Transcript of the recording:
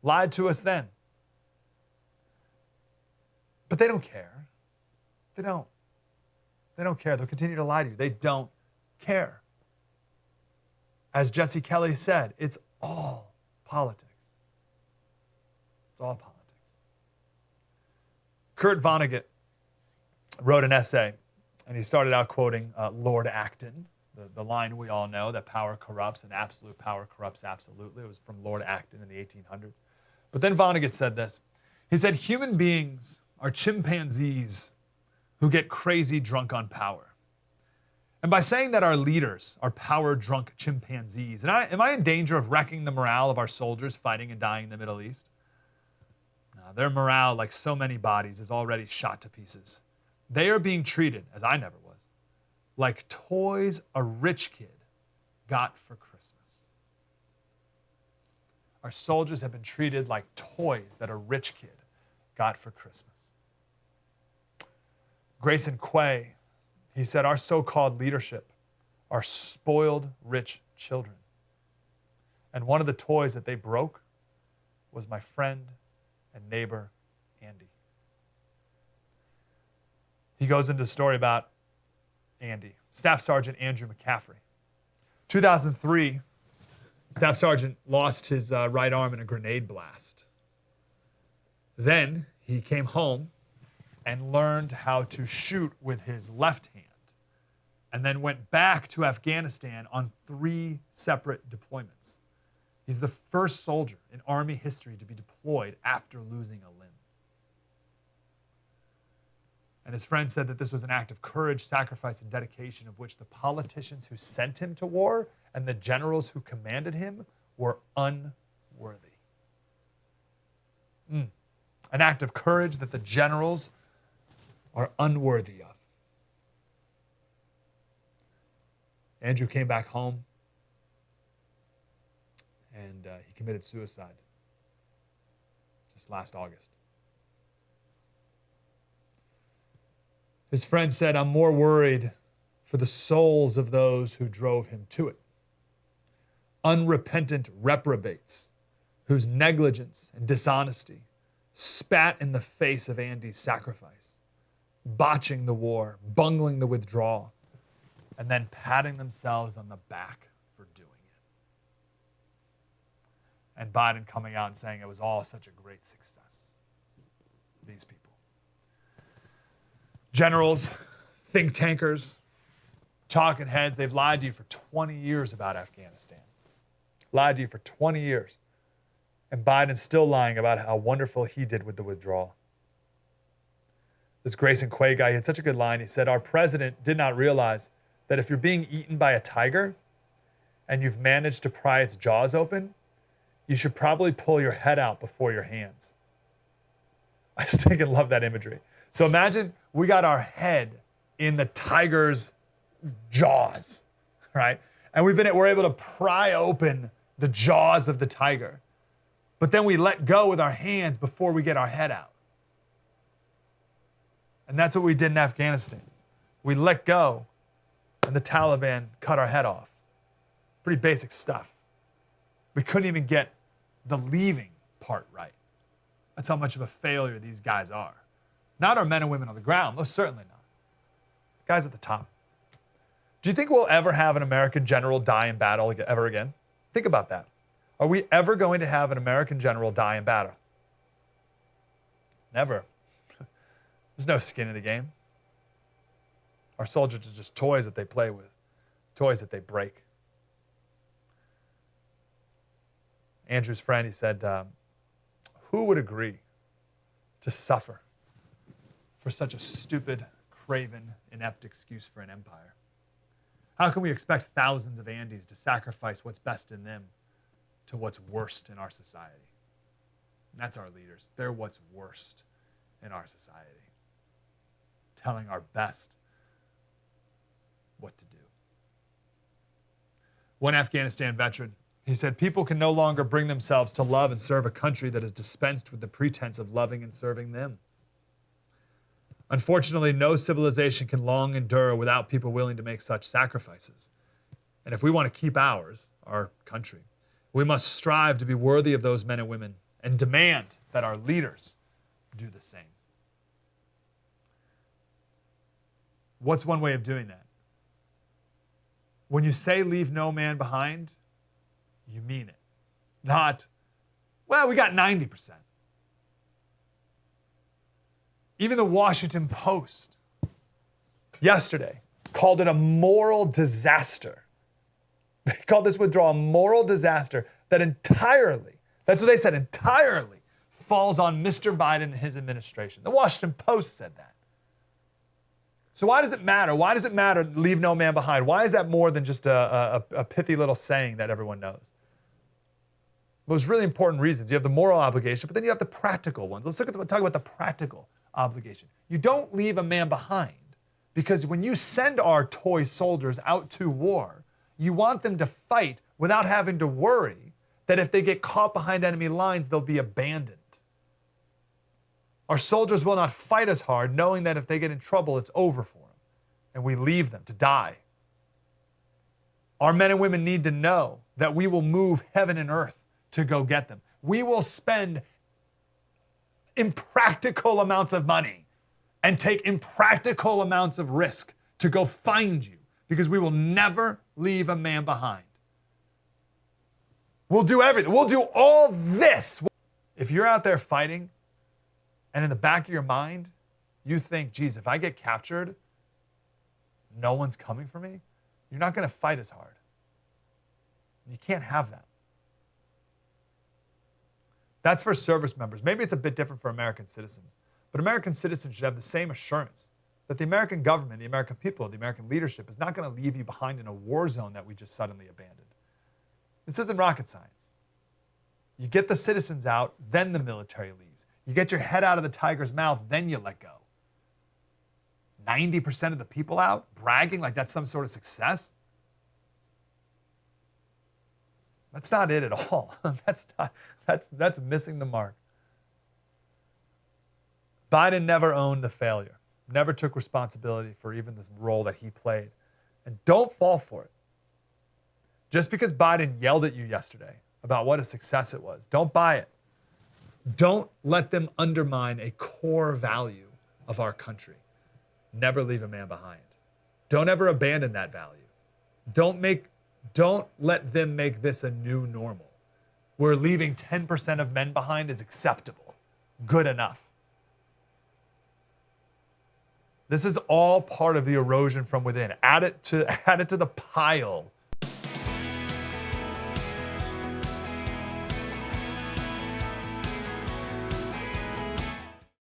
lied to us then. But they don't care. They don't. They don't care. They'll continue to lie to you. They don't care. As Jesse Kelly said, it's all politics. It's all politics. Kurt Vonnegut wrote an essay, and he started out quoting Lord Acton, the line we all know, that power corrupts and absolute power corrupts absolutely. It was from Lord Acton in the 1800s. But then Vonnegut said this. He said, human beings are chimpanzees who get crazy drunk on power. And by saying that our leaders are power-drunk chimpanzees, am I in danger of wrecking the morale of our soldiers fighting and dying in the Middle East? No, their morale, like so many bodies, is already shot to pieces. They are being treated, as I never was, like toys a rich kid got for Christmas. Our soldiers have been treated like toys that a rich kid got for Christmas. Grayson Quay, he said, our so-called leadership are spoiled rich children. And one of the toys that they broke was my friend and neighbor, Andy. He goes into the story about Andy, Staff Sergeant Andrew McCaffrey. 2003, Staff Sergeant lost his right arm in a grenade blast. Then he came home and learned how to shoot with his left hand, and then went back to Afghanistan on 3 separate deployments. He's the first soldier in Army history to be deployed after losing a limb. And his friend said that this was an act of courage, sacrifice, and dedication of which the politicians who sent him to war and the generals who commanded him were unworthy. An act of courage that the generals are unworthy of. Andrew came back home and he committed suicide just last August. His friend said, I'm more worried for the souls of those who drove him to it. Unrepentant reprobates whose negligence and dishonesty spat in the face of Andy's sacrifice, botching the war, bungling the withdrawal, and then patting themselves on the back for doing it. And Biden coming out and saying it was all such a great success. These people. Generals, think tankers, talking heads, they've lied to you for 20 years about Afghanistan. Lied to you for 20 years. And Biden's still lying about how wonderful he did with the withdrawal. This Grayson Quay guy, he had such a good line. He said, our president did not realize that if you're being eaten by a tiger and you've managed to pry its jaws open, you should probably pull your head out before your hands. I still love that imagery. So imagine we got our head in the tiger's jaws, right? And we're able to pry open the jaws of the tiger. But then we let go with our hands before we get our head out. And that's what we did in Afghanistan. We let go, and the Taliban cut our head off. Pretty basic stuff. We couldn't even get the leaving part right. That's how much of a failure these guys are. Not our men and women on the ground, most certainly not. Guys at the top. Do you think we'll ever have an American general die in battle ever again? Think about that. Are we ever going to have an American general die in battle? Never. There's no skin in the game. Our soldiers are just toys that they play with, toys that they break. Andrew's friend, he said, who would agree to suffer for such a stupid, craven, inept excuse for an empire? How can we expect thousands of Andys to sacrifice what's best in them to what's worst in our society? And that's our leaders. They're what's worst in our society. Telling our best what to do. One Afghanistan veteran, he said, people can no longer bring themselves to love and serve a country that has dispensed with the pretense of loving and serving them. Unfortunately, no civilization can long endure without people willing to make such sacrifices. And if we want to keep ours, our country, we must strive to be worthy of those men and women and demand that our leaders do the same. What's one way of doing that? When you say leave no man behind, you mean it. Not, well, we got 90%. Even the Washington Post yesterday called it a moral disaster. They called this withdrawal a moral disaster that entirely, that's what they said, entirely falls on Mr. Biden and his administration. The Washington Post said that. So why does it matter? Why does it matter leave no man behind? Why is that more than just a pithy little saying that everyone knows? Well, there's really important reasons. You have the moral obligation, but then you have the practical ones. Let's talk about the practical obligation. You don't leave a man behind because when you send our toy soldiers out to war, you want them to fight without having to worry that if they get caught behind enemy lines, they'll be abandoned. Our soldiers will not fight as hard knowing that if they get in trouble, it's over for them, and we leave them to die. Our men and women need to know that we will move heaven and earth to go get them. We will spend impractical amounts of money and take impractical amounts of risk to go find you because we will never leave a man behind. We'll do everything. We'll do all this. If you're out there fighting and in the back of your mind, you think, geez, if I get captured, no one's coming for me, you're not going to fight as hard. You can't have that. That's for service members. Maybe it's a bit different for American citizens, but American citizens should have the same assurance that the American government, the American people, the American leadership is not going to leave you behind in a war zone that we just suddenly abandoned. This isn't rocket science. You get the citizens out, then the military leaves. You get your head out of the tiger's mouth, then you let go. 90% of the people out, bragging like that's some sort of success? That's not it at all. That's missing the mark. Biden never owned the failure, never took responsibility for even the role that he played. And don't fall for it. Just because Biden yelled at you yesterday about what a success it was, don't buy it. Don't let them undermine a core value of our country. Never leave a man behind. Don't ever abandon that value. Don't let them make this a new normal, where leaving 10% of men behind is acceptable, good enough. This is all part of the erosion from within. Add it to the pile